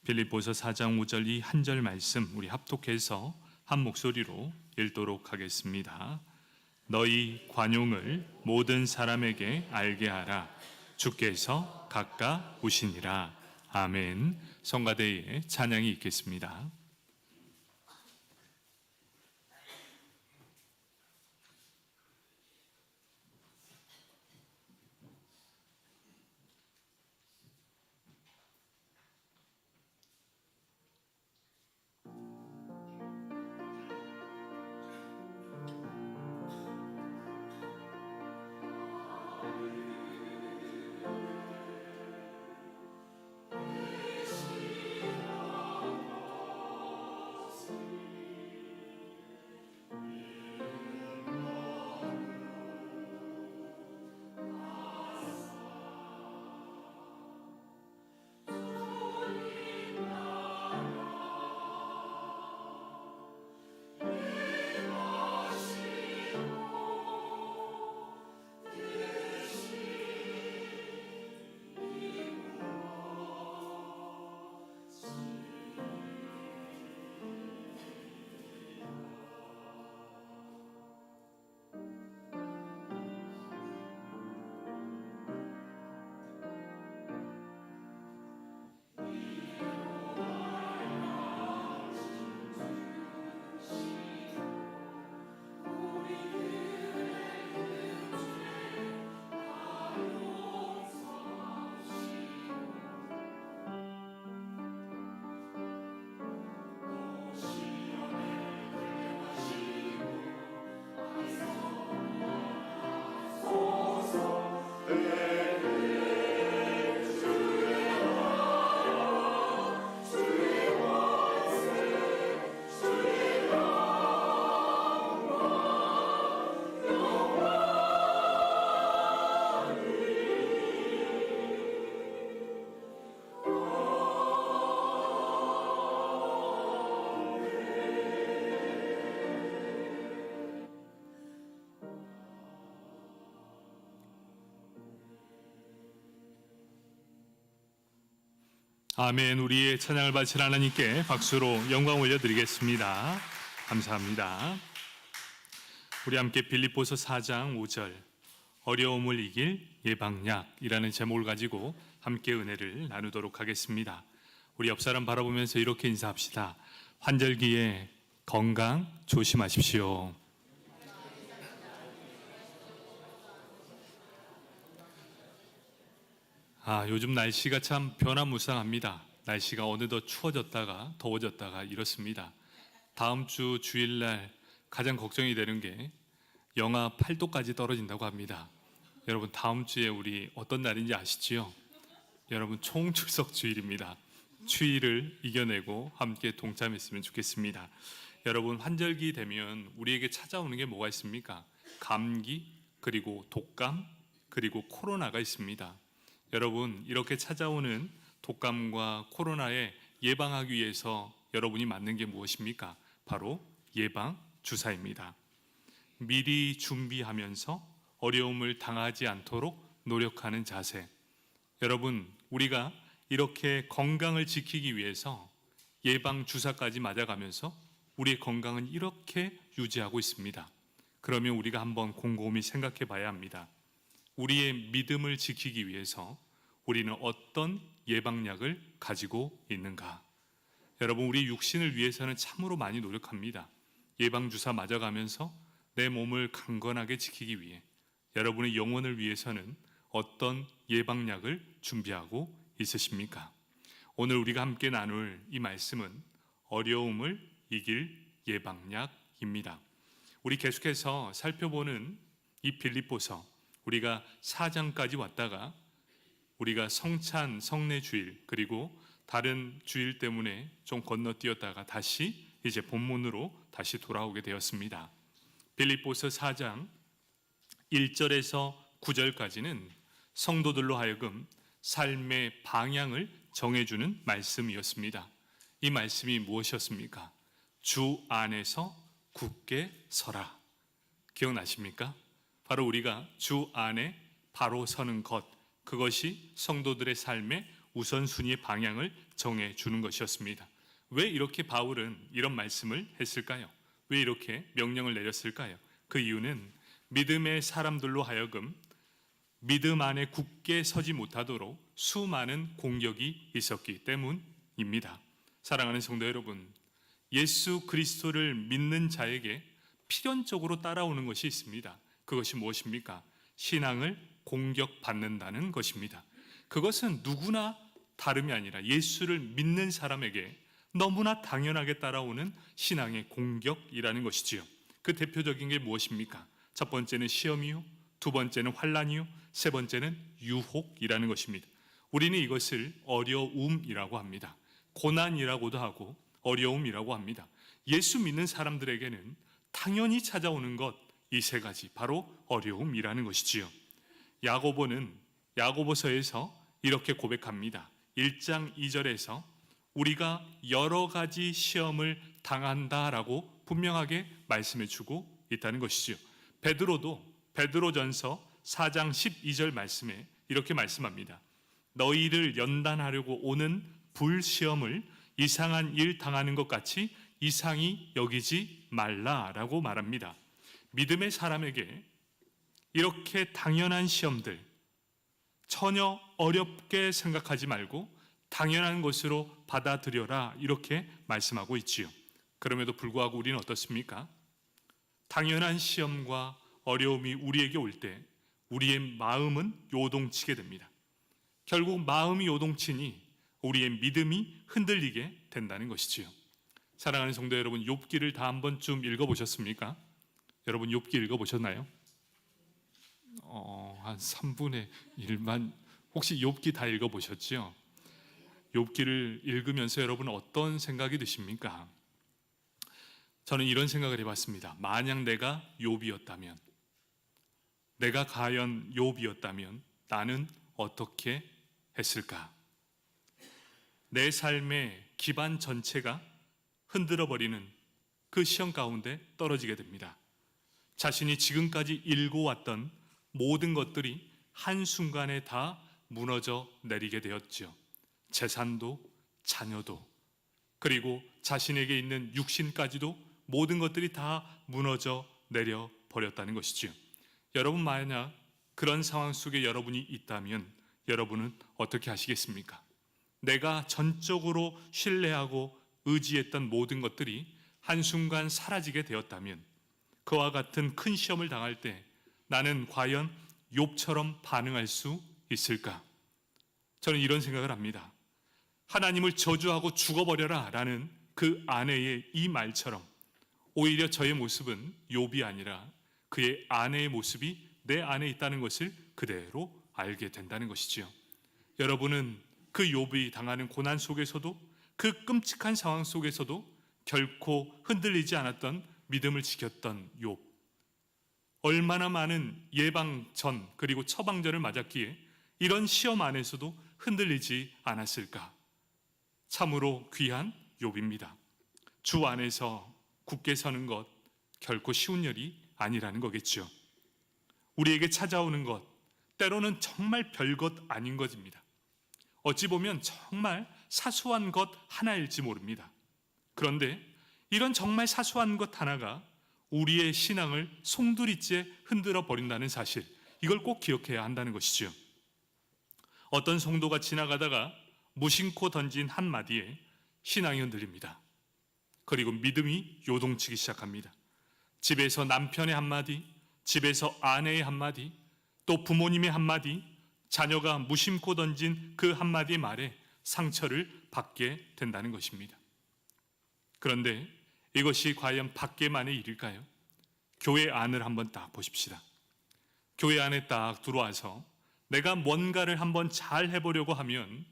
빌립보서 4장 5절 이 한 절 말씀 우리 합독해서 한 목소리로 읽도록 하겠습니다. 너희 관용을 모든 사람에게 알게 하라. 주께서 가까우시니라. 아멘. 성가대의 찬양이 있겠습니다. 아멘. 우리의 찬양을 바칠 하나님께 박수로 영광 올려드리겠습니다. 감사합니다. 우리 함께 빌립보서 4장 5절 어려움을 이길 예방약이라는 제목을 가지고 함께 은혜를 나누도록 하겠습니다. 우리 옆사람 바라보면서 이렇게 인사합시다. 환절기에 건강 조심하십시오. 요즘 날씨가 참 변화무쌍합니다. 날씨가 어느덧 추워졌다가 더워졌다가 이렇습니다. 다음 주 주일날 가장 걱정이 되는 게 영하 8도까지 떨어진다고 합니다. 여러분, 다음 주에 우리 어떤 날인지 아시지요? 여러분, 총출석 주일입니다. 추위를 이겨내고 함께 동참했으면 좋겠습니다. 여러분, 환절기 되면 우리에게 찾아오는 게 뭐가 있습니까? 감기, 그리고 독감, 그리고 코로나가 있습니다. 여러분, 이렇게 찾아오는 독감과 코로나에 예방하기 위해서 여러분이 맞는 게 무엇입니까? 바로 예방 주사입니다. 미리 준비하면서 어려움을 당하지 않도록 노력하는 자세. 여러분, 우리가 이렇게 건강을 지키기 위해서 예방 주사까지 맞아가면서 우리의 건강은 이렇게 유지하고 있습니다. 그러면 우리가 한번 곰곰이 생각해 봐야 합니다. 우리의 믿음을 지키기 위해서 우리는 어떤 예방약을 가지고 있는가? 여러분, 우리 육신을 위해서는 참으로 많이 노력합니다. 예방주사 맞아가면서 내 몸을 강건하게 지키기 위해 여러분의 영혼을 위해서는 어떤 예방약을 준비하고 있으십니까? 오늘 우리가 함께 나눌 이 말씀은 어려움을 이길 예방약입니다. 우리 계속해서 살펴보는 이 빌립보서, 우리가 4장까지 왔다가 우리가 성찬, 성례주일, 그리고 다른 주일 때문에 좀 건너뛰었다가 다시 이제 본문으로 다시 돌아오게 되었습니다. 빌립보서 4장 1절에서 9절까지는 성도들로 하여금 삶의 방향을 정해주는 말씀이었습니다. 이 말씀이 무엇이었습니까? 주 안에서 굳게 서라. 기억나십니까? 바로 우리가 주 안에 바로 서는 것, 그것이 성도들의 삶의 우선순위의 방향을 정해 주는 것이었습니다. 왜 이렇게 바울은 이런 말씀을 했을까요? 왜 이렇게 명령을 내렸을까요? 그 이유는 믿음의 사람들로 하여금 믿음 안에 굳게 서지 못하도록 수많은 공격이 있었기 때문입니다. 사랑하는 성도 여러분, 예수 그리스도를 믿는 자에게 필연적으로 따라오는 것이 있습니다. 그것이 무엇입니까? 신앙을 공격받는다는 것입니다. 그것은 누구나 다름이 아니라 예수를 믿는 사람에게 너무나 당연하게 따라오는 신앙의 공격이라는 것이지요. 그 대표적인 게 무엇입니까? 첫 번째는 시험이요, 두 번째는 환난이요, 세 번째는 유혹이라는 것입니다. 우리는 이것을 어려움이라고 합니다. 고난이라고도 하고 어려움이라고 합니다. 예수 믿는 사람들에게는 당연히 찾아오는 것, 이 세 가지, 바로 어려움이라는 것이지요. 야고보서에서 이렇게 고백합니다. 1장 2절에서 우리가 여러 가지 시험을 당한다라고 분명하게 말씀해 주고 있다는 것이지요. 베드로전서 4장 12절 말씀에 이렇게 말씀합니다. 너희를 연단하려고 오는 불시험을 이상한 일 당하는 것 같이 이상히 여기지 말라라고 말합니다. 믿음의 사람에게 이렇게 당연한 시험들 전혀 어렵게 생각하지 말고 당연한 것으로 받아들여라, 이렇게 말씀하고 있지요. 그럼에도 불구하고 우리는 어떻습니까? 당연한 시험과 어려움이 우리에게 올 때 우리의 마음은 요동치게 됩니다. 결국 마음이 요동치니 우리의 믿음이 흔들리게 된다는 것이지요. 사랑하는 성도 여러분, 욥기를 다 한 번쯤 읽어보셨습니까? 여러분 욥기 읽어보셨나요? 한 3분의 1만. 혹시 욥기 다 읽어보셨죠? 욥기를 읽으면서 여러분 어떤 생각이 드십니까? 저는 이런 생각을 해봤습니다. 만약 내가 욥이었다면, 내가 과연 욥이었다면 나는 어떻게 했을까? 내 삶의 기반 전체가 흔들어버리는 그 시험 가운데 떨어지게 됩니다. 자신이 지금까지 일궈왔던 모든 것들이 한순간에 다 무너져 내리게 되었죠. 재산도, 자녀도, 그리고 자신에게 있는 육신까지도 모든 것들이 다 무너져 내려 버렸다는 것이지요. 여러분, 만약 그런 상황 속에 여러분이 있다면 여러분은 어떻게 하시겠습니까? 내가 전적으로 신뢰하고 의지했던 모든 것들이 한순간 사라지게 되었다면, 그와 같은 큰 시험을 당할 때 나는 과연 욥처럼 반응할 수 있을까? 저는 이런 생각을 합니다. 하나님을 저주하고 죽어버려라 라는 그 아내의 이 말처럼 오히려 저의 모습은 욥이 아니라 그의 아내의 모습이 내 안에 있다는 것을 그대로 알게 된다는 것이지요. 여러분은 그 욥이 당하는 고난 속에서도, 그 끔찍한 상황 속에서도 결코 흔들리지 않았던 믿음을 지켰던 욥, 얼마나 많은 예방전 그리고 처방전을 맞았기에 이런 시험 안에서도 흔들리지 않았을까? 참으로 귀한 욥입니다. 주 안에서 굳게 서는 것 결코 쉬운 일이 아니라는 거겠죠. 우리에게 찾아오는 것 때로는 정말 별것 아닌 것입니다. 어찌 보면 정말 사소한 것 하나일지 모릅니다. 그런데 이런 정말 사소한 것 하나가 우리의 신앙을 송두리째 흔들어 버린다는 사실, 이걸 꼭 기억해야 한다는 것이죠. 어떤 성도가 지나가다가 무심코 던진 한마디에 신앙이 흔들립니다. 그리고 믿음이 요동치기 시작합니다. 집에서 남편의 한마디, 집에서 아내의 한마디, 또 부모님의 한마디, 자녀가 무심코 던진 그 한마디 말에 상처를 받게 된다는 것입니다. 그런데 이것이 과연 밖에만의 일일까요? 교회 안을 한번 딱 보십시다. 교회 안에 딱 들어와서 내가 뭔가를 한번 잘 해보려고 하면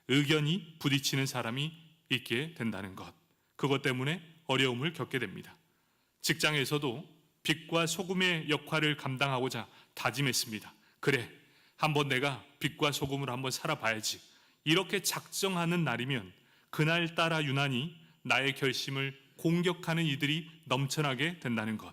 의견이 부딪히는 사람이 있게 된다는 것, 그것 때문에 어려움을 겪게 됩니다. 직장에서도 빛과 소금의 역할을 감당하고자 다짐했습니다. 그래, 한번 내가 빛과 소금으로 한번 살아봐야지, 이렇게 작정하는 날이면 그날따라 유난히 나의 결심을 공격하는 이들이 넘쳐나게 된다는 것.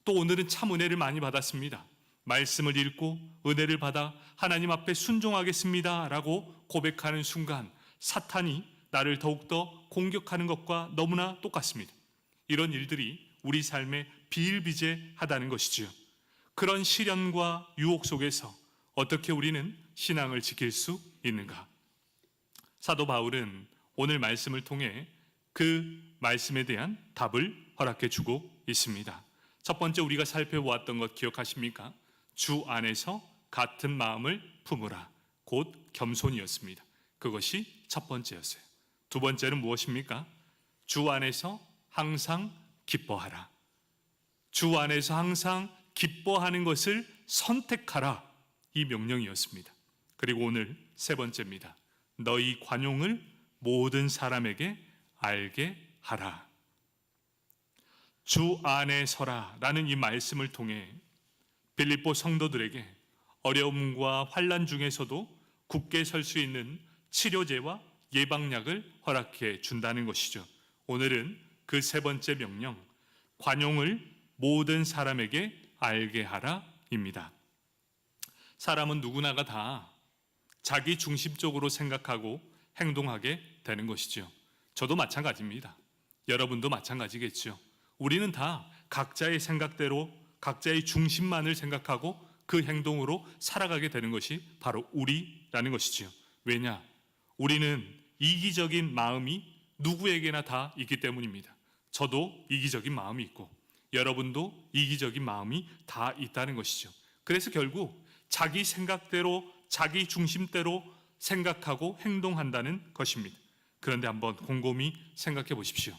또 오늘은 참 은혜를 많이 받았습니다. 말씀을 읽고 은혜를 받아 하나님 앞에 순종하겠습니다 라고 고백하는 순간 사탄이 나를 더욱더 공격하는 것과 너무나 똑같습니다. 이런 일들이 우리 삶에 비일비재하다는 것이지요. 그런 시련과 유혹 속에서 어떻게 우리는 신앙을 지킬 수 있는가? 사도 바울은 오늘 말씀을 통해 그 말씀에 대한 답을 허락해 주고 있습니다. 첫 번째 우리가 살펴보았던 것 기억하십니까? 주 안에서 같은 마음을 품으라. 곧 겸손이었습니다. 그것이 첫 번째였어요. 두 번째는 무엇입니까? 주 안에서 항상 기뻐하라. 주 안에서 항상 기뻐하는 것을 선택하라. 이 명령이었습니다. 그리고 오늘 세 번째입니다. 너희 관용을 모든 사람에게 알게 하라. 주 안에 서라 라는 이 말씀을 통해 빌립보 성도들에게 어려움과 환난 중에서도 굳게 설 수 있는 치료제와 예방약을 허락해 준다는 것이죠. 오늘은 그 세 번째 명령, 관용을 모든 사람에게 알게 하라입니다. 사람은 누구나가 다 자기 중심적으로 생각하고 행동하게 되는 것이죠. 저도 마찬가지입니다. 여러분도 마찬가지겠죠. 우리는 다 각자의 생각대로 각자의 중심만을 생각하고 그 행동으로 살아가게 되는 것이 바로 우리라는 것이죠. 왜냐? 우리는 이기적인 마음이 누구에게나 다 있기 때문입니다. 저도 이기적인 마음이 있고 여러분도 이기적인 마음이 다 있다는 것이죠. 그래서 결국 자기 생각대로 자기 중심대로 생각하고 행동한다는 것입니다. 그런데 한번 곰곰이 생각해 보십시오.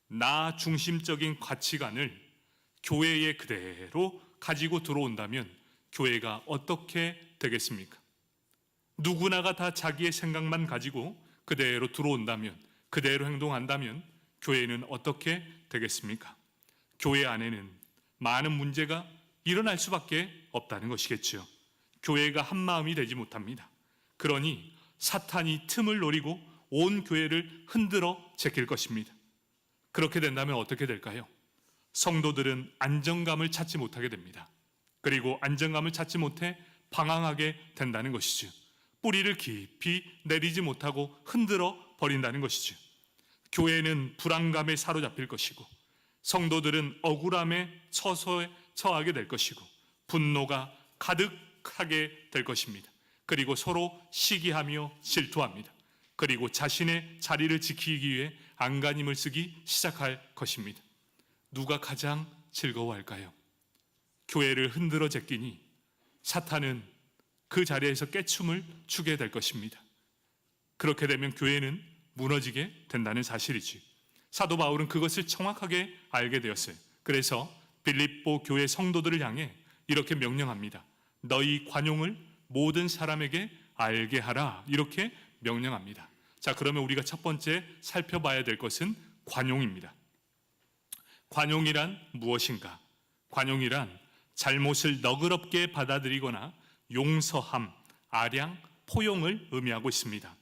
나 중심적인 가치관을 교회에 그대로 가지고 들어온다면 교회가 어떻게 되겠습니까? 누구나가 다 자기의 생각만 가지고 그대로 들어온다면, 그대로 행동한다면 교회는 어떻게 되겠습니까? 교회 안에는 많은 문제가 일어날 수밖에 없다는 것이겠죠. 교회가 한 마음이 되지 못합니다. 그러니 사탄이 틈을 노리고 온 교회를 흔들어 제낄 것입니다. 그렇게 된다면 어떻게 될까요? 성도들은 안정감을 찾지 못하게 됩니다. 그리고 안정감을 찾지 못해 방황하게 된다는 것이죠. 뿌리를 깊이 내리지 못하고 흔들어 버린다는 것이죠. 교회는 불안감에 사로잡힐 것이고 성도들은 억울함에 처하게 될 것이고 분노가 가득하게 될 것입니다. 그리고 서로 시기하며 질투합니다. 그리고 자신의 자리를 지키기 위해 안간힘을 쓰기 시작할 것입니다. 누가 가장 즐거워할까요? 교회를 흔들어 제끼니 사탄은 그 자리에서 깨춤을 추게 될 것입니다. 그렇게 되면 교회는 무너지게 된다는 사실이지. 사도 바울은 그것을 정확하게 알게 되었어요. 그래서 빌립보 교회 성도들을 향해 이렇게 명령합니다. 너희 관용을 모든 사람에게 알게 하라. 이렇게 명령합니다. 자, 그러면 우리가 첫 번째 살펴봐야 될 것은 관용입니다. 관용이란 무엇인가? 관용이란 잘못을 너그럽게 받아들이거나 용서함, 아량, 포용을 의미하고 있습니다.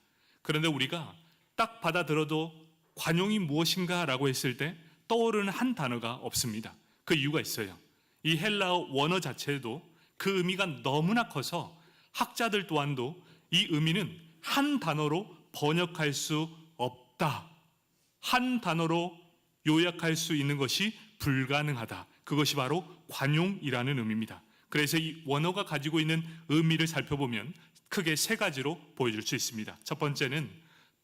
그런데 우리가 딱 받아들어도 관용이 무엇인가 라고 했을 때 떠오르는 한 단어가 없습니다. 그 이유가 있어요. 이 헬라어 원어 자체도 그 의미가 너무나 커서 학자들 또한도 이 의미는 한 단어로 번역할 수 없다. 한 단어로 요약할 수 있는 것이 불가능하다. 그것이 바로 관용이라는 의미입니다. 그래서 이 원어가 가지고 있는 의미를 살펴보면 크게 세 가지로 보여줄 수 있습니다. 첫 번째는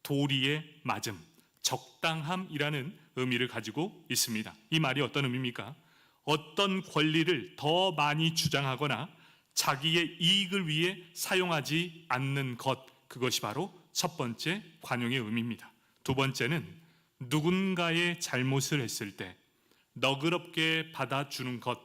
도리에 맞음, 적당함이라는 의미를 가지고 있습니다. 이 말이 어떤 의미입니까? 어떤 권리를 더 많이 주장하거나 자기의 이익을 위해 사용하지 않는 것, 그것이 바로 첫 번째 관용의 의미입니다. 두 번째는 누군가의 잘못을 했을 때 너그럽게 받아주는 것,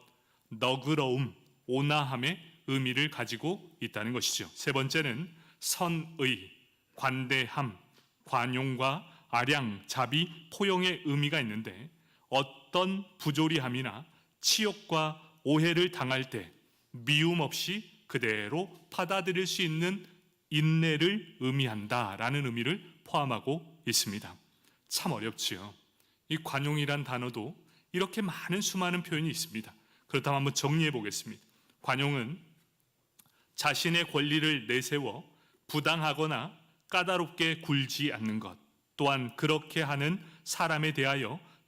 너그러움, 온화함의 의미를 가지고 있다는 것이죠. 세 번째는 선의, 관대함, 관용과 아량, 자비, 포용의 의미가 있는데 어떤 부조리함이나 치욕과 오해를 당할 때 미움 없이 그대로 받아들일 수 있는 인내를 의미한다라는 의미를 포함하고 있습니다. 참 어렵지요. 이 관용이란 단어도 이렇게 많은 수많은 표현이 있습니다. 그렇다면 한번 정리해 보겠습니다. 관용은 자신의 권리를 내세워 부당하거나 까다롭게 굴지 않는 것, 또한 그렇게 하는 사람에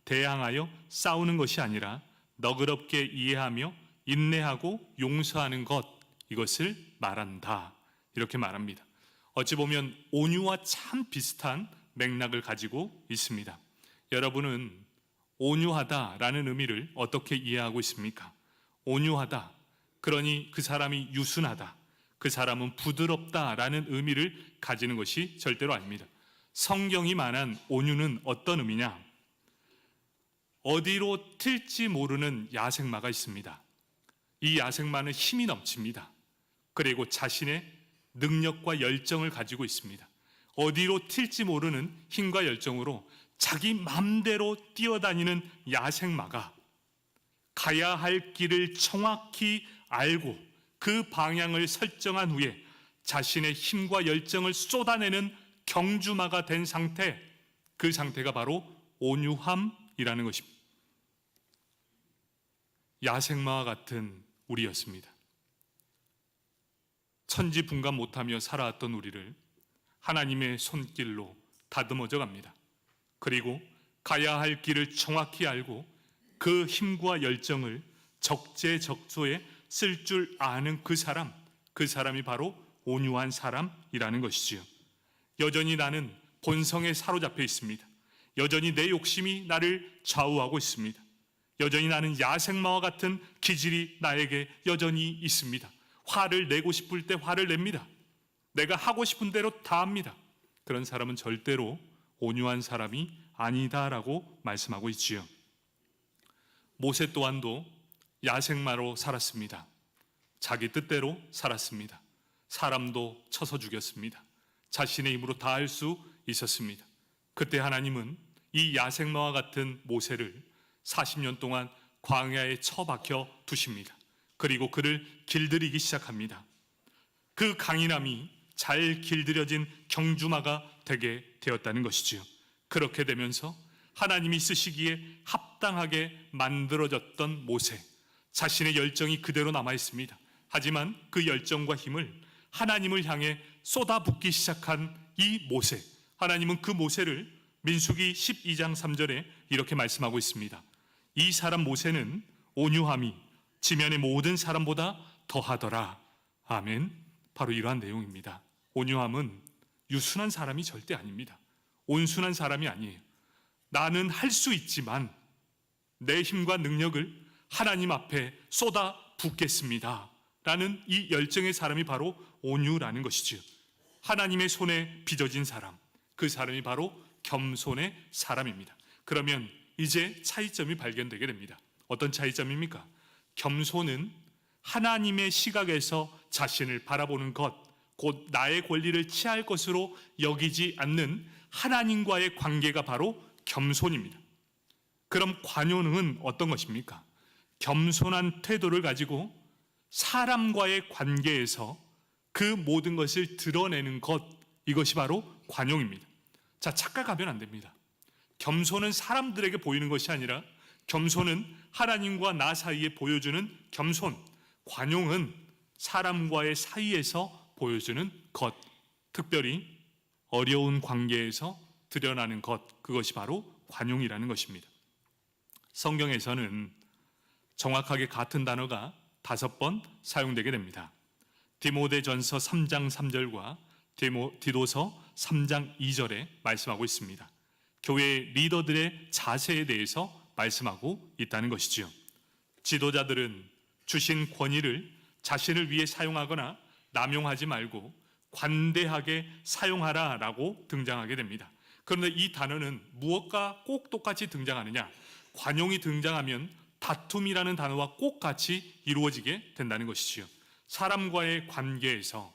대항하여 싸우는 것이 아니라 너그럽게 이해하며 인내하고 용서하는 것, 이것을 말한다. 이렇게 말합니다. 어찌 보면 온유와 참 비슷한 맥락을 가지고 있습니다. 여러분은 온유하다라는 의미를 어떻게 이해하고 있습니까? 온유하다, 그러니 그 사람이 유순하다, 그 사람은 부드럽다라는 의미를 가지는 것이 절대로 아닙니다. 성경이 말한 온유는 어떤 의미냐? 어디로 튈지 모르는 야생마가 있습니다. 이 야생마는 힘이 넘칩니다. 그리고 자신의 능력과 열정을 가지고 있습니다. 어디로 튈지 모르는 힘과 열정으로 자기 마음대로 뛰어다니는 야생마가 가야 할 길을 정확히 알고 그 방향을 설정한 후에 자신의 힘과 열정을 쏟아내는 경주마가 된 상태, 그 상태가 바로 온유함이라는 것입니다. 야생마와 같은 우리였습니다. 천지분간 못하며 살아왔던 우리를 하나님의 손길로 다듬어져 갑니다. 그리고 가야 할 길을 정확히 알고 그 힘과 열정을 적재적소에 쓸 줄 아는 그 사람이 바로 온유한 사람이라는 것이지요. 여전히 나는 본성에 사로잡혀 있습니다. 여전히 내 욕심이 나를 좌우하고 있습니다. 여전히 나는 야생마와 같은 기질이 나에게 여전히 있습니다. 화를 내고 싶을 때 화를 냅니다. 내가 하고 싶은 대로 다 합니다. 그런 사람은 절대로 온유한 사람이 아니다라고 말씀하고 있지요. 모세 또한도 야생마로 살았습니다. 자기 뜻대로 살았습니다. 사람도 쳐서 죽였습니다. 자신의 힘으로 다 할 수 있었습니다. 그때 하나님은 이 야생마와 같은 모세를 40년 동안 광야에 처박혀 두십니다. 그리고 그를 길들이기 시작합니다. 그 강인함이 잘 길들여진 경주마가 되게 되었다는 것이지요. 그렇게 되면서 하나님이 쓰시기에 합당하게 만들어졌던 모세, 자신의 열정이 그대로 남아 있습니다. 하지만 그 열정과 힘을 하나님을 향해 쏟아붓기 시작한 이 모세, 하나님은 그 모세를 민수기 12장 3절에 이렇게 말씀하고 있습니다. 이 사람 모세는 온유함이 지면의 모든 사람보다 더하더라. 아멘. 바로 이러한 내용입니다. 온유함은 유순한 사람이 절대 아닙니다. 온순한 사람이 아니에요. 나는 할 수 있지만 내 힘과 능력을 하나님 앞에 쏟아 붓겠습니다 라는 이 열정의 사람이 바로 온유라는 것이지요. 하나님의 손에 빚어진 사람, 그 사람이 바로 겸손의 사람입니다. 그러면 이제 차이점이 발견되게 됩니다. 어떤 차이점입니까? 겸손은 하나님의 시각에서 자신을 바라보는 것, 곧 나의 권리를 취할 것으로 여기지 않는 하나님과의 관계가 바로 겸손입니다. 그럼 관용은 어떤 것입니까? 겸손한 태도를 가지고 사람과의 관계에서 그 모든 것을 드러내는 것, 이것이 바로 관용입니다. 자, 착각하면 안 됩니다. 겸손은 사람들에게 보이는 것이 아니라 겸손은 하나님과 나 사이에 보여주는 겸손, 관용은 사람과의 사이에서 보여주는 것, 특별히 어려운 관계에서 드러나는 것, 그것이 바로 관용이라는 것입니다. 성경에서는 정확하게 같은 단어가 5번 사용되게 됩니다. 디모데전서 3장 3절과 디도서 3장 2절에 말씀하고 있습니다. 교회 리더들의 자세에 대해서 말씀하고 있다는 것이지요. 지도자들은 주신 권위를 자신을 위해 사용하거나 남용하지 말고 관대하게 사용하라라고 등장하게 됩니다. 그런데 이 단어는 무엇과 꼭 똑같이 등장하느냐? 관용이 등장하면 다툼이라는 단어와 꼭 같이 이루어지게 된다는 것이지요. 사람과의 관계에서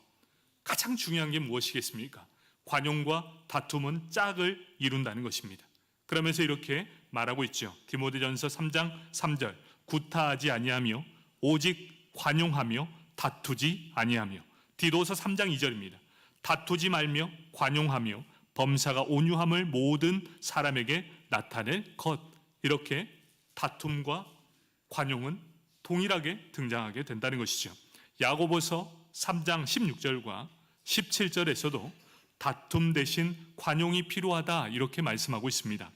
가장 중요한 게 무엇이겠습니까? 관용과 다툼은 짝을 이룬다는 것입니다. 그러면서 이렇게 말하고 있죠. 디모데전서 3장 3절, 구타하지 아니하며 오직 관용하며 다투지 아니하며. 디도서 3장 2절입니다. 다투지 말며 관용하며 범사가 온유함을 모든 사람에게 나타낼 것. 이렇게 다툼과 관용은 동일하게 등장하게 된다는 것이죠. 야고보서 3장 16절과 17절에서도 다툼 대신 관용이 필요하다 이렇게 말씀하고 있습니다.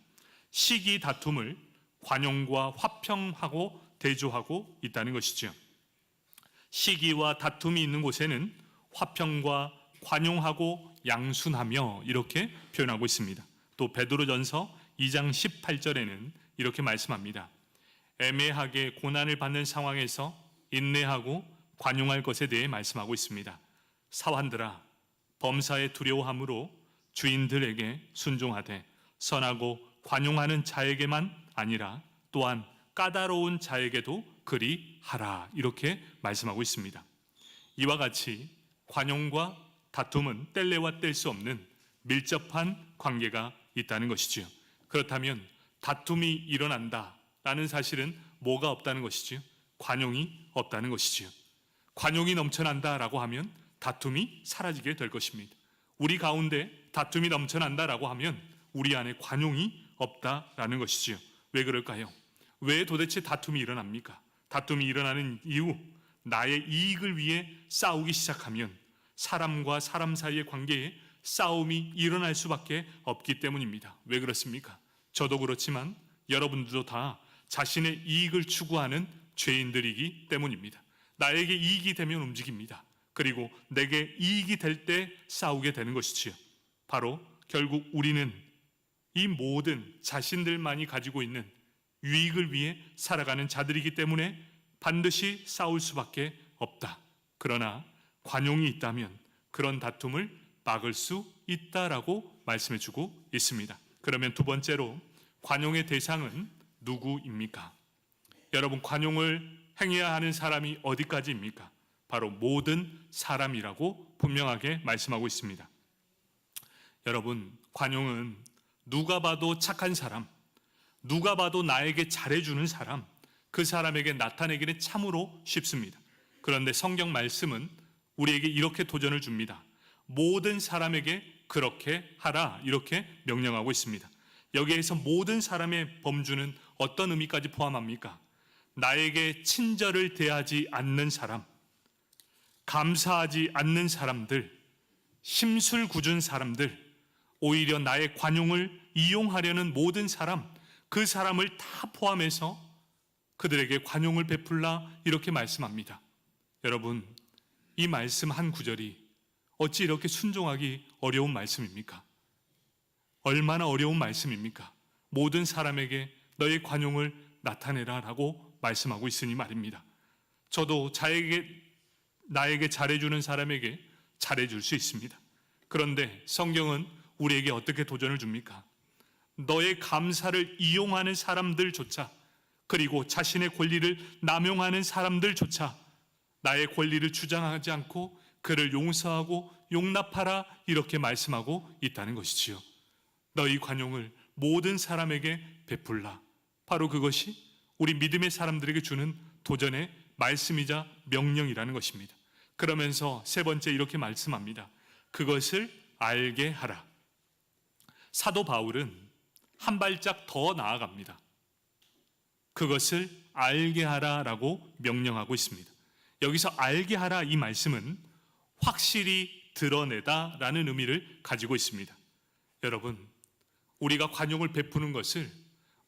시기 다툼을 관용과 화평하고 대조하고 있다는 것이죠. 시기와 다툼이 있는 곳에는 화평과 관용하고 양순하며 이렇게 표현하고 있습니다. 또 베드로전서 2장 18절에는 이렇게 말씀합니다. 애매하게 고난을 받는 상황에서 인내하고 관용할 것에 대해 말씀하고 있습니다. 사환들아, 범사에 두려워함으로 주인들에게 순종하되 선하고 관용하는 자에게만 아니라 또한 까다로운 자에게도 그리 하라 이렇게 말씀하고 있습니다. 이와 같이 관용과 다툼은 뗄래야 뗄 수 없는 밀접한 관계가 있다는 것이지요. 그렇다면 다툼이 일어난다라는 사실은 뭐가 없다는 것이지요? 관용이 없다는 것이지요. 관용이 넘쳐난다라고 하면 다툼이 사라지게 될 것입니다. 우리 가운데 다툼이 넘쳐난다라고 하면 우리 안에 관용이 없다라는 것이지요. 왜 그럴까요? 왜 도대체 다툼이 일어납니까? 다툼이 일어나는 이유, 나의 이익을 위해 싸우기 시작하면 사람과 사람 사이의 관계에 싸움이 일어날 수밖에 없기 때문입니다. 왜 그렇습니까? 저도 그렇지만 여러분들도 다 자신의 이익을 추구하는 죄인들이기 때문입니다. 나에게 이익이 되면 움직입니다. 그리고 내게 이익이 될 때 싸우게 되는 것이지요. 바로 결국 우리는 이 모든 자신들만이 가지고 있는 유익을 위해 살아가는 자들이기 때문에 반드시 싸울 수밖에 없다. 그러나 관용이 있다면 그런 다툼을 막을 수 있다라고 말씀해 주고 있습니다. 그러면 두 번째로 관용의 대상은 누구입니까? 여러분, 관용을 행해야 하는 사람이 어디까지입니까? 바로 모든 사람이라고 분명하게 말씀하고 있습니다. 여러분, 관용은 누가 봐도 착한 사람, 누가 봐도 나에게 잘해주는 사람, 그 사람에게 나타내기는 참으로 쉽습니다. 그런데 성경 말씀은 우리에게 이렇게 도전을 줍니다. 모든 사람에게 그렇게 하라 이렇게 명령하고 있습니다. 여기에서 모든 사람의 범주는 어떤 의미까지 포함합니까? 나에게 친절을 대하지 않는 사람, 감사하지 않는 사람들, 심술 굳은 사람들, 오히려 나의 관용을 이용하려는 모든 사람, 그 사람을 다 포함해서 그들에게 관용을 베풀라 이렇게 말씀합니다. 여러분, 이 말씀 한 구절이 어찌 이렇게 순종하기 어려운 말씀입니까? 얼마나 어려운 말씀입니까? 모든 사람에게 너의 관용을 나타내라 라고 말씀하고 있으니 말입니다. 저도 나에게 잘해주는 사람에게 잘해줄 수 있습니다. 그런데 성경은 우리에게 어떻게 도전을 줍니까? 너의 감사를 이용하는 사람들조차, 그리고 자신의 권리를 남용하는 사람들조차 나의 권리를 주장하지 않고 그를 용서하고 용납하라 이렇게 말씀하고 있다는 것이지요. 너희 관용을 모든 사람에게 베풀라. 바로 그것이 우리 믿음의 사람들에게 주는 도전의 말씀이자 명령이라는 것입니다. 그러면서 세 번째 이렇게 말씀합니다. 그것을 알게 하라. 사도 바울은 한 발짝 더 나아갑니다. 그것을 알게 하라라고 명령하고 있습니다. 여기서 알게 하라 이 말씀은 확실히 드러내다라는 의미를 가지고 있습니다. 여러분, 우리가 관용을 베푸는 것을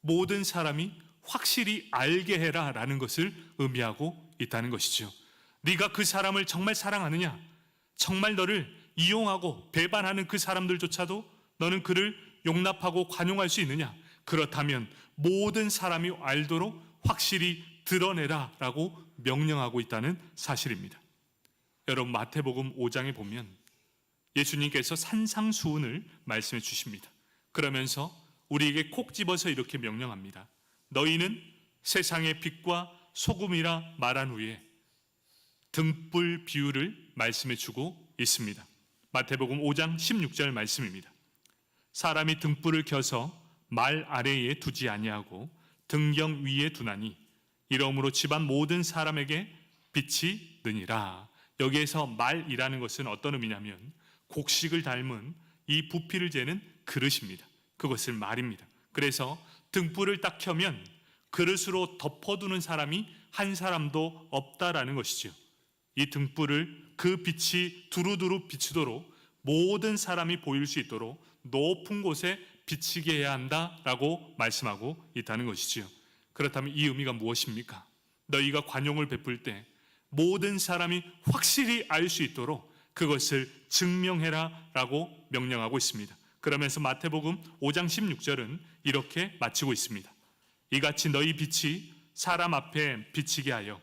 모든 사람이 확실히 알게 해라라는 것을 의미하고 있다는 것이죠. 네가 그 사람을 정말 사랑하느냐? 정말 너를 이용하고 배반하는 그 사람들조차도 너는 그를 용납하고 관용할 수 있느냐? 그렇다면 모든 사람이 알도록 확실히 드러내라라고 명령하고 있다는 사실입니다. 여러분, 마태복음 5장에 보면 예수님께서 산상수훈을 말씀해 주십니다. 그러면서 우리에게 콕 집어서 이렇게 명령합니다. 너희는 세상의 빛과 소금이라 말한 후에 등불 비유를 말씀해 주고 있습니다. 마태복음 5장 16절 말씀입니다. 사람이 등불을 켜서 말 아래에 두지 아니하고 등경 위에 두나니 이러므로 집안 모든 사람에게 빛이 느니라. 여기에서 말이라는 것은 어떤 의미냐면 곡식을 닮은 이 부피를 재는 그릇입니다. 그것을 말입니다. 그래서 등불을 딱 켜면 그릇으로 덮어두는 사람이 한 사람도 없다라는 것이죠. 이 등불을 그 빛이 두루두루 비추도록 모든 사람이 보일 수 있도록 높은 곳에 비치게 해야 한다라고 말씀하고 있다는 것이지요. 그렇다면 이 의미가 무엇입니까? 너희가 관용을 베풀 때 모든 사람이 확실히 알 수 있도록 그것을 증명해라 라고 명령하고 있습니다. 그러면서 마태복음 5장 16절은 이렇게 마치고 있습니다. 이같이 너희 빛이 사람 앞에 비치게 하여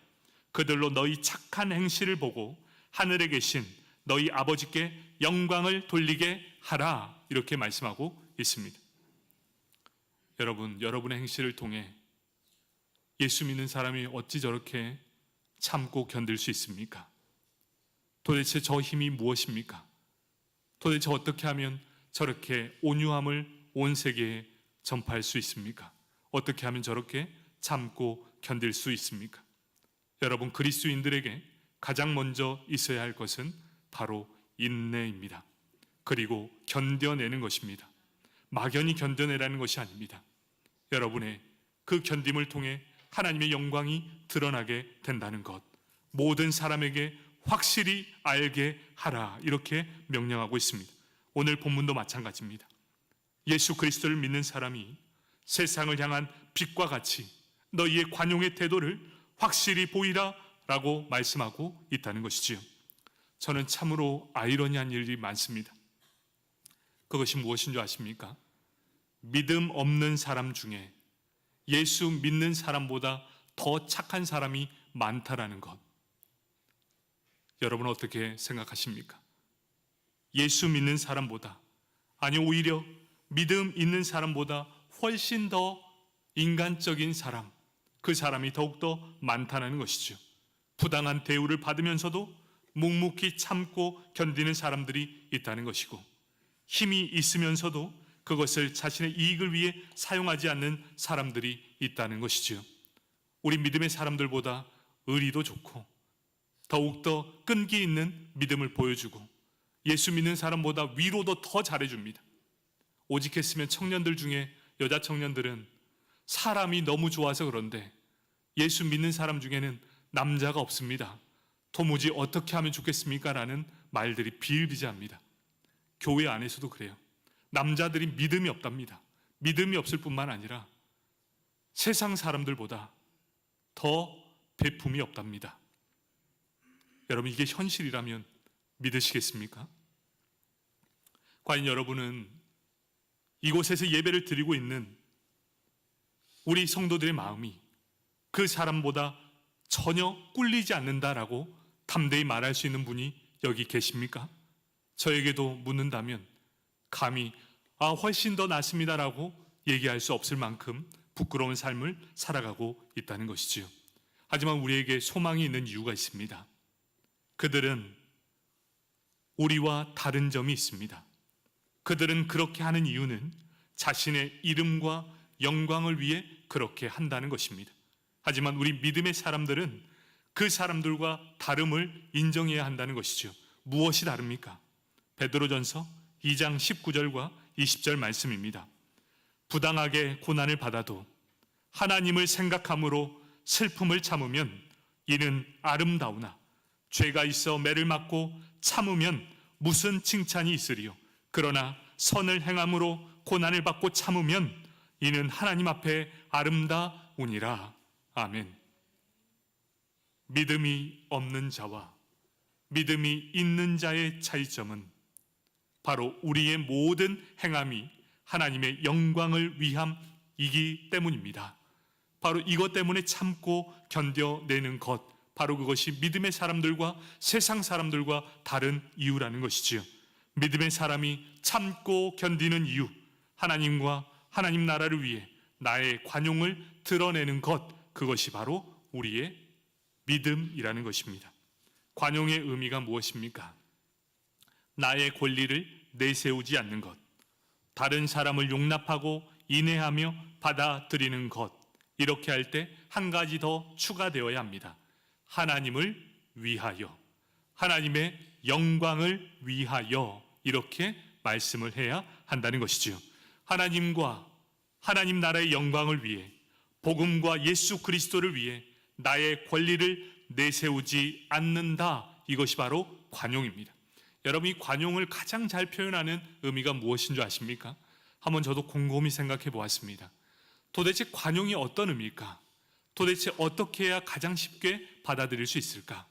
그들로 너희 착한 행실을 보고 하늘에 계신 너희 아버지께 영광을 돌리게 하라, 이렇게 말씀하고 있습니다. 여러분, 여러분의 행실을 통해 예수 믿는 사람이 어찌 저렇게 참고 견딜 수 있습니까? 도대체 저 힘이 무엇입니까? 도대체 어떻게 하면 저렇게 온유함을 온 세계에 전파할 수 있습니까? 어떻게 하면 저렇게 참고 견딜 수 있습니까? 여러분, 그리스도인들에게 가장 먼저 있어야 할 것은 바로 인내입니다. 그리고 견뎌내는 것입니다. 막연히 견뎌내라는 것이 아닙니다. 여러분의 그 견딤을 통해 하나님의 영광이 드러나게 된다는 것, 모든 사람에게 확실히 알게 하라, 이렇게 명령하고 있습니다. 오늘 본문도 마찬가지입니다. 예수 그리스도를 믿는 사람이 세상을 향한 빛과 같이 너희의 관용의 태도를 확실히 보이라 라고 말씀하고 있다는 것이지요. 저는 참으로 아이러니한 일이 많습니다. 그것이 무엇인 줄 아십니까? 믿음 없는 사람 중에 예수 믿는 사람보다 더 착한 사람이 많다라는 것. 여러분은 어떻게 생각하십니까? 예수 믿는 사람보다, 아니 오히려 믿음 있는 사람보다 훨씬 더 인간적인 사람, 그 사람이 더욱더 많다는 것이죠. 부당한 대우를 받으면서도 묵묵히 참고 견디는 사람들이 있다는 것이고, 힘이 있으면서도 그것을 자신의 이익을 위해 사용하지 않는 사람들이 있다는 것이지요. 우리 믿음의 사람들보다 의리도 좋고 더욱더 끈기 있는 믿음을 보여주고 예수 믿는 사람보다 위로도 더 잘해줍니다. 오직했으면 청년들 중에 여자 청년들은 사람이 너무 좋아서 그런데 예수 믿는 사람 중에는 남자가 없습니다. 도무지 어떻게 하면 좋겠습니까? 라는 말들이 비일비재합니다. 교회 안에서도 그래요. 남자들이 믿음이 없답니다. 믿음이 없을 뿐만 아니라 세상 사람들보다 더 베품이 없답니다. 여러분, 이게 현실이라면 믿으시겠습니까? 과연 여러분은 이곳에서 예배를 드리고 있는 우리 성도들의 마음이 그 사람보다 전혀 꿀리지 않는다라고 담대히 말할 수 있는 분이 여기 계십니까? 저에게도 묻는다면 감히 훨씬 더 낫습니다라고 얘기할 수 없을 만큼 부끄러운 삶을 살아가고 있다는 것이지요. 하지만 우리에게 소망이 있는 이유가 있습니다. 그들은 우리와 다른 점이 있습니다. 그들은 그렇게 하는 이유는 자신의 이름과 영광을 위해 그렇게 한다는 것입니다. 하지만 우리 믿음의 사람들은 그 사람들과 다름을 인정해야 한다는 것이죠. 무엇이 다릅니까? 베드로전서 2장 19절과 20절 말씀입니다. 부당하게 고난을 받아도 하나님을 생각함으로 슬픔을 참으면 이는 아름다우나 죄가 있어 매를 맞고 참으면 무슨 칭찬이 있으리요. 그러나 선을 행함으로 고난을 받고 참으면 이는 하나님 앞에 아름다우니라. 아멘. 믿음이 없는 자와 믿음이 있는 자의 차이점은 바로 우리의 모든 행함이 하나님의 영광을 위함이기 때문입니다. 바로 이것 때문에 참고 견뎌내는 것, 바로 그것이 믿음의 사람들과 세상 사람들과 다른 이유라는 것이지요. 믿음의 사람이 참고 견디는 이유, 하나님과 하나님 나라를 위해 나의 관용을 드러내는 것, 그것이 바로 우리의 믿음이라는 것입니다. 관용의 의미가 무엇입니까? 나의 권리를 내세우지 않는 것, 다른 사람을 용납하고 인내하며 받아들이는 것, 이렇게 할 때 한 가지 더 추가되어야 합니다. 하나님을 위하여, 하나님의 영광을 위하여, 이렇게 말씀을 해야 한다는 것이지요. 하나님과 하나님 나라의 영광을 위해, 복음과 예수 그리스도를 위해 나의 권리를 내세우지 않는다. 이것이 바로 관용입니다. 여러분, 이 관용을 가장 잘 표현하는 의미가 무엇인 줄 아십니까? 한번 저도 곰곰이 생각해 보았습니다. 도대체 관용이 어떤 의미일까? 도대체 어떻게 해야 가장 쉽게 받아들일 수 있을까?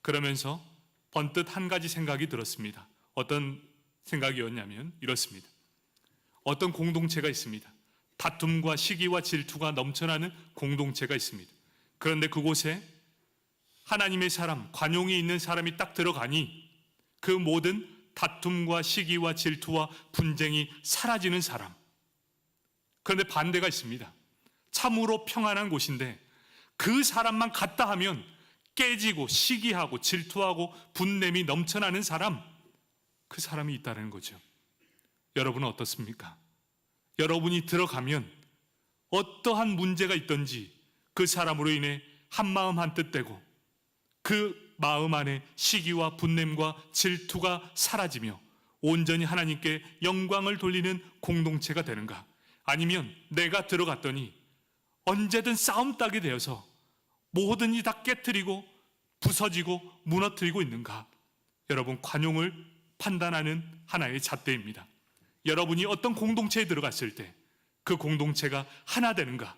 그러면서 번뜩 한 가지 생각이 들었습니다. 어떤 생각이었냐면 이렇습니다. 어떤 공동체가 있습니다. 다툼과 시기와 질투가 넘쳐나는 공동체가 있습니다. 그런데 그곳에 하나님의 사람, 관용이 있는 사람이 딱 들어가니 그 모든 다툼과 시기와 질투와 분쟁이 사라지는 사람. 그런데 반대가 있습니다. 참으로 평안한 곳인데 그 사람만 갔다 하면 깨지고 시기하고 질투하고 분냄이 넘쳐나는 사람, 그 사람이 있다는 거죠. 여러분은 어떻습니까? 여러분이 들어가면 어떠한 문제가 있든지 그 사람으로 인해 한마음 한뜻 되고 그 마음 안에 시기와 분냄과 질투가 사라지며 온전히 하나님께 영광을 돌리는 공동체가 되는가? 아니면 내가 들어갔더니 언제든 싸움 따게 되어서 모든 일이 다 깨트리고 부서지고 무너뜨리고 있는가? 여러분, 관용을 판단하는 하나의 잣대입니다. 여러분이 어떤 공동체에 들어갔을 때 그 공동체가 하나 되는가?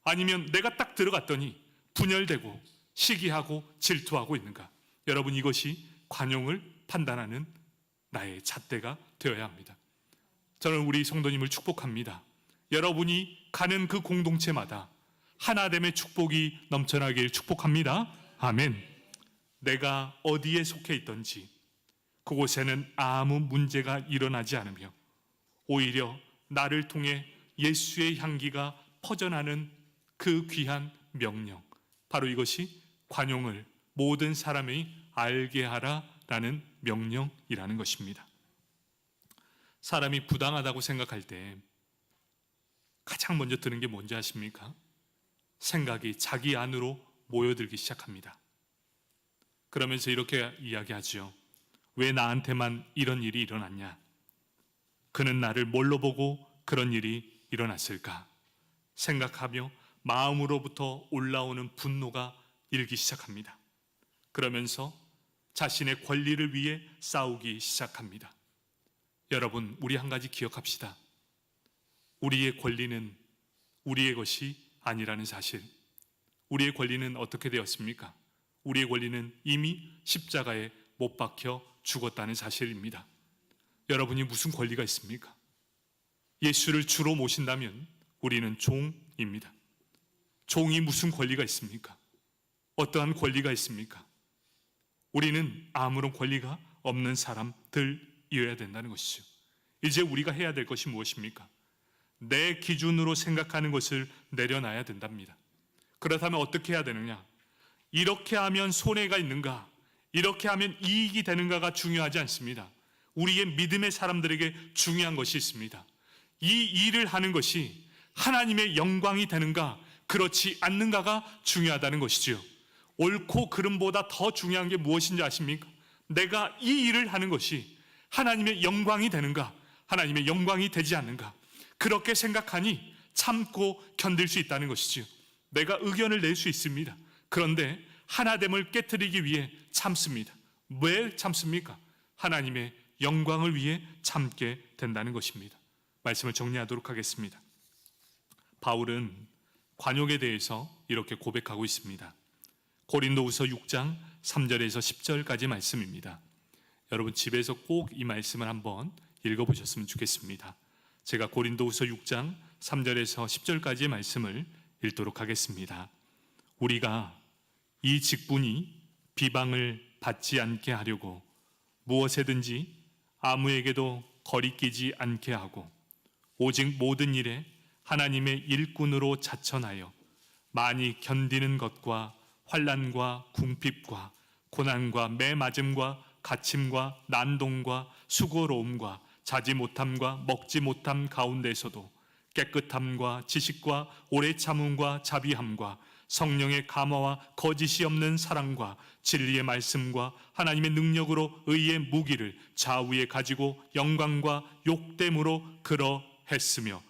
아니면 내가 딱 들어갔더니 분열되고 시기하고 질투하고 있는가? 여러분, 이것이 관용을 판단하는 나의 잣대가 되어야 합니다. 저는 우리 성도님을 축복합니다. 여러분이 가는 그 공동체마다 하나됨의 축복이 넘쳐나길 축복합니다. 아멘. 내가 어디에 속해 있든지 그곳에는 아무 문제가 일어나지 않으며 오히려 나를 통해 예수의 향기가 퍼져나는 그 귀한 명령, 바로 이것이 관용을 모든 사람이 알게 하라라는 명령이라는 것입니다. 사람이 부당하다고 생각할 때 가장 먼저 드는 게 뭔지 아십니까? 생각이 자기 안으로 모여들기 시작합니다. 그러면서 이렇게 이야기하죠. 왜 나한테만 이런 일이 일어났냐? 그는 나를 뭘로 보고 그런 일이 일어났을까? 생각하며 마음으로부터 올라오는 분노가 일기 시작합니다. 그러면서 자신의 권리를 위해 싸우기 시작합니다. 여러분, 우리 한 가지 기억합시다. 우리의 권리는 우리의 것이 아니라는 사실. 우리의 권리는 어떻게 되었습니까? 우리의 권리는 이미 십자가에 못 박혀 죽었다는 사실입니다. 여러분이 무슨 권리가 있습니까? 예수를 주로 모신다면 우리는 종입니다. 종이 무슨 권리가 있습니까? 어떠한 권리가 있습니까? 우리는 아무런 권리가 없는 사람들이어야 된다는 것이죠. 이제 우리가 해야 될 것이 무엇입니까? 내 기준으로 생각하는 것을 내려놔야 된답니다. 그렇다면 어떻게 해야 되느냐? 이렇게 하면 손해가 있는가? 이렇게 하면 이익이 되는가가 중요하지 않습니다. 우리의 믿음의 사람들에게 중요한 것이 있습니다. 이 일을 하는 것이 하나님의 영광이 되는가, 그렇지 않는가가 중요하다는 것이지요. 옳고 그름보다 더 중요한 게 무엇인지 아십니까? 내가 이 일을 하는 것이 하나님의 영광이 되는가, 하나님의 영광이 되지 않는가, 그렇게 생각하니 참고 견딜 수 있다는 것이지요. 내가 의견을 낼 수 있습니다. 그런데 하나됨을 깨트리기 위해 참습니다. 왜 참습니까? 하나님의 영광을 위해 참게 된다는 것입니다. 말씀을 정리하도록 하겠습니다. 바울은 관용에 대해서 이렇게 고백하고 있습니다. 고린도후서 6장 3절에서 10절까지 말씀입니다. 여러분 집에서 꼭 이 말씀을 한번 읽어보셨으면 좋겠습니다. 제가 고린도후서 6장 3절에서 10절까지의 말씀을 읽도록 하겠습니다. 우리가 이 직분이 비방을 받지 않게 하려고 무엇에든지 아무에게도 거리끼지 않게 하고 오직 모든 일에 하나님의 일꾼으로 자천하여 많이 견디는 것과 환난과 궁핍과 고난과 매맞음과 갇힘과 난동과 수고로움과 자지 못함과 먹지 못함 가운데서도 깨끗함과 지식과 오래 참음과 자비함과 성령의 감화와 거짓이 없는 사랑과 진리의 말씀과 하나님의 능력으로 의의 무기를 좌우에 가지고 영광과 욕됨으로 그러했으며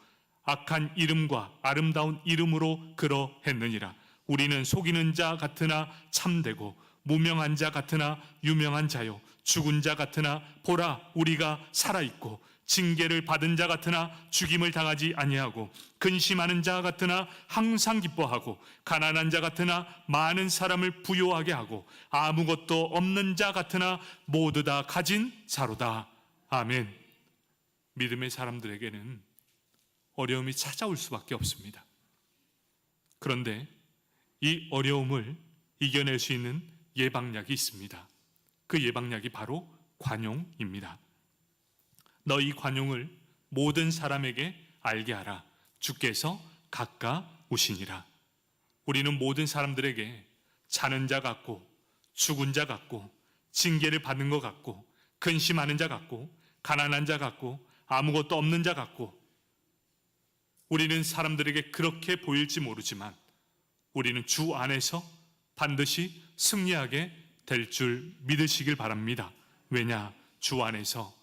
악한 이름과 아름다운 이름으로 그러했느니라. 우리는 속이는 자 같으나 참되고 무명한 자 같으나 유명한 자요 죽은 자 같으나 보라 우리가 살아있고 징계를 받은 자 같으나 죽임을 당하지 아니하고 근심하는 자 같으나 항상 기뻐하고 가난한 자 같으나 많은 사람을 부요하게 하고 아무것도 없는 자 같으나 모두 다 가진 자로다. 아멘. 믿음의 사람들에게는 어려움이 찾아올 수밖에 없습니다. 그런데 이 어려움을 이겨낼 수 있는 예방약이 있습니다. 그 예방약이 바로 관용입니다. 너희 관용을 모든 사람에게 알게 하라. 주께서 가까우시니라. 우리는 모든 사람들에게 자는 자 같고 죽은 자 같고 징계를 받는 것 같고 근심하는 자 같고 가난한 자 같고 아무것도 없는 자 같고 우리는 사람들에게 그렇게 보일지 모르지만 우리는 주 안에서 반드시 승리하게 될 줄 믿으시길 바랍니다. 왜냐? 주 안에서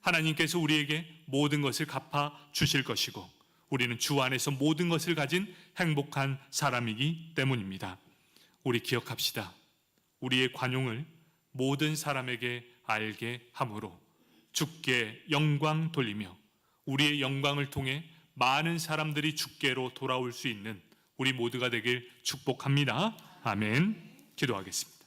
하나님께서 우리에게 모든 것을 갚아 주실 것이고 우리는 주 안에서 모든 것을 가진 행복한 사람이기 때문입니다. 우리 기억합시다. 우리의 관용을 모든 사람에게 알게 함으로 주께 영광 돌리며 우리의 영광을 통해 많은 사람들이 주께로 돌아올 수 있는 우리 모두가 되길 축복합니다. 아멘. 기도하겠습니다.